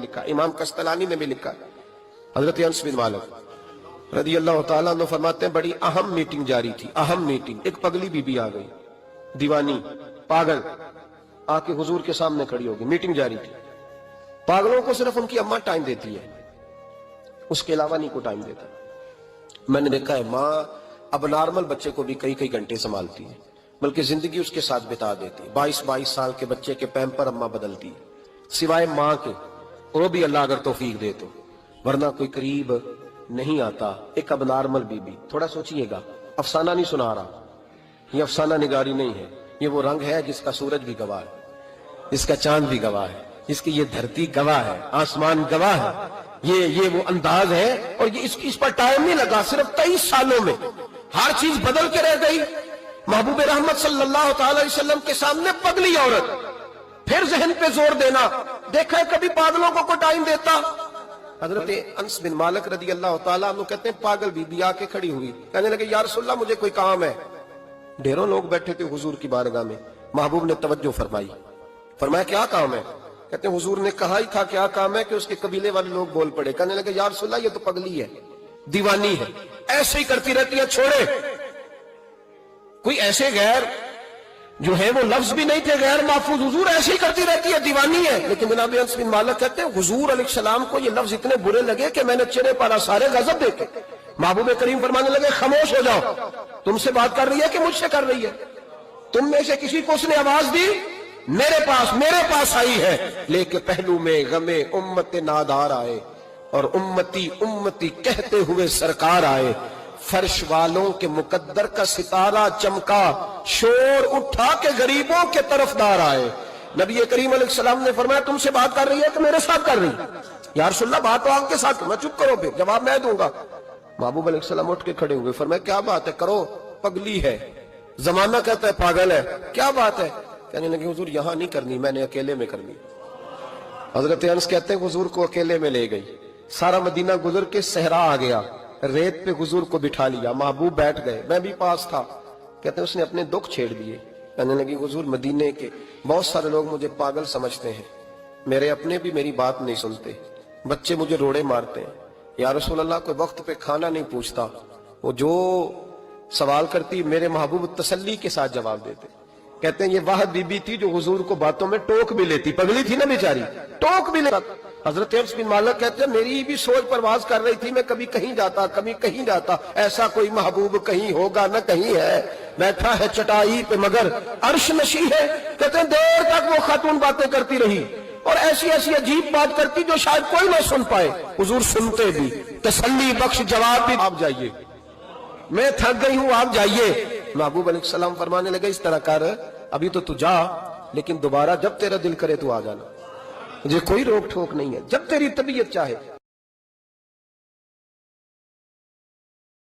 लिखा, इमाम कस्तलानी ने भी लिखा। हजरत अनस बिन मालिक रदी अल्लाह तआला अन्हु फरमाते हैं, बड़ी अहम मीटिंग जारी थी, अहम मीटिंग। एक पगली बीबी आ गई, दीवानी, पागल, आके हुजूर के सामने खड़ी होगी। मीटिंग जारी थी। पागलों को सिर्फ उनकी अम्मा टाइम देती है, उसके अलावा नहीं को टाइम देता। मैंने देखा है माँ अब नॉर्मल बच्चे को भी कई कई घंटे संभालती है, बल्कि जिंदगी उसके साथ बिता देती है। 22-22 साल के बच्चे के पैम्पर अम्मा बदलती है, सिवाय माँ के, वो भी अल्लाह अगर तौफीक दे तो, वरना कोई करीब नहीं आता। एक अब नॉर्मल बीबी, थोड़ा सोचिएगा, अफसाना नहीं सुना रहा, ये अफसाना निगारी नहीं है, ये वो रंग है जिसका सूरज भी गवाह है, इसका चांद भी गवाह है, इसकी ये धरती गवाह है, आसमान गवाह है, ये वो अंदाज है। और ये इस पर टाइम नहीं लगा, सिर्फ 23 सालों में हर चीज बदल के रह गई। महबूब रहमत सल्लल्लाहु अलैहि वसल्लम के सामने पगली औरत, फिर जहन पे जोर देना। देखा है कभी पागलों को टाइम देता? हजरत अनस बिन मालिक रदी अल्लाह तआला अन्हु कहते हैं, पागल बीबी आके खड़ी हुई, कहने लगे या रसूलल्लाह मुझे कोई काम है। ढेरों लोग बैठे थे हुजूर की बारगाह में। महबूब ने तवज्जो फरमाई, फरमाया क्या काम है? कहते हैं हुजूर ने कहा ही था क्या काम है कि उसके कबीले वाले लोग बोल पड़े। कहने लगे या रसूलल्लाह ये तो पगली है, दीवानी है, ऐसे ही करती रहती है, छोड़े। कोई ऐसे गैर जो है वो लफ्ज भी नहीं थे गैर महफूज, हुजूर ऐसे ही करती रहती है, दीवानी है। लेकिन जनाब अनस बिन मालिक कहते हैं हुजूर अलैहिस्सलाम को ये लफ्ज इतने बुरे लगे कि मैंने चेहरे पर सारे गजब देखे। महबूब करीम फरमाने लगे खामोश हो जाओ, तुमसे बात कर रही है कि मुझसे कर रही है? तुम में से किसी को उसने आवाज दी? मेरे पास आई है, लेके पहलू में गमे उम्मत नादार आए और उम्मती उम्मती कहते हुए सरकार आए। फर्श वालों के मुकद्दर का सितारा चमका, शोर उठा के गरीबों के तरफदार आए। नबी करीम अलैहिस्सलाम ने फरमाया तुमसे बात कर रही है कि मेरे साथ कर रही है? या रसूलल्लाह बात तो आपके साथ, मैं चुप करो, फिर जवाब मैं दूंगा। महबूब अलैहिस्सलाम उठ के खड़े हुए, फरमाया क्या बात है, करो, पगली है, जमाना कहता है पागल है, क्या बात है? कहने लगे हुजूर यहां नहीं करनी, मैंने अकेले में करनी। हजरत अनस कहते हैं हुजूर को अकेले में ले गई, सारा मदीना गुजर के सहरा आ गया, रेत पे हुजूर को बिठा लिया, महबूब बैठ गए, मैं भी पास था। कहते हैं उसने अपने दुख छेड़ दिए। कहने लगी हुजूर मदीने के बहुत सारे लोग मुझे पागल समझते हैं, मेरे अपने भी मेरी बात नहीं सुनते, बच्चे मुझे रोड़े मारते हैं। या रसूल अल्लाह कोई वक्त पे खाना नहीं पूछता, वो जो सवाल करती मेरे महबूब तसल्ली के साथ जवाब देते। कहते हैं ये वाह बीबी थी जो हुजूर को बातों में टोक भी लेती, पगली थी ना बेचारी, टोक भी लेता। हजरत अनस बिन मालिक कहते हैं मेरी भी सोच परवाज कर रही थी, मैं कभी कहीं जाता कभी कहीं जाता, ऐसा कोई महबूब कहीं होगा न कहीं है, बैठा है चटाई पे मगर अर्श नशी है। कहते हैं देर तक वो खातून बातें करती रही और ऐसी ऐसी अजीब बात करती जो शायद कोई ना सुन पाए। हुजूर सुनते भी, तसल्ली बख्श जवाब भी, आप जाइए, मैं थक गई हूं, आप जाइए। महबूब अलैहिस्सलाम फरमाने लगे इस तरह कर, अभी तो तू जा, लेकिन दोबारा जब तेरा दिल करे तू आ जाना, मुझे कोई रोक ठोक नहीं है, जब तेरी तबीयत चाहे।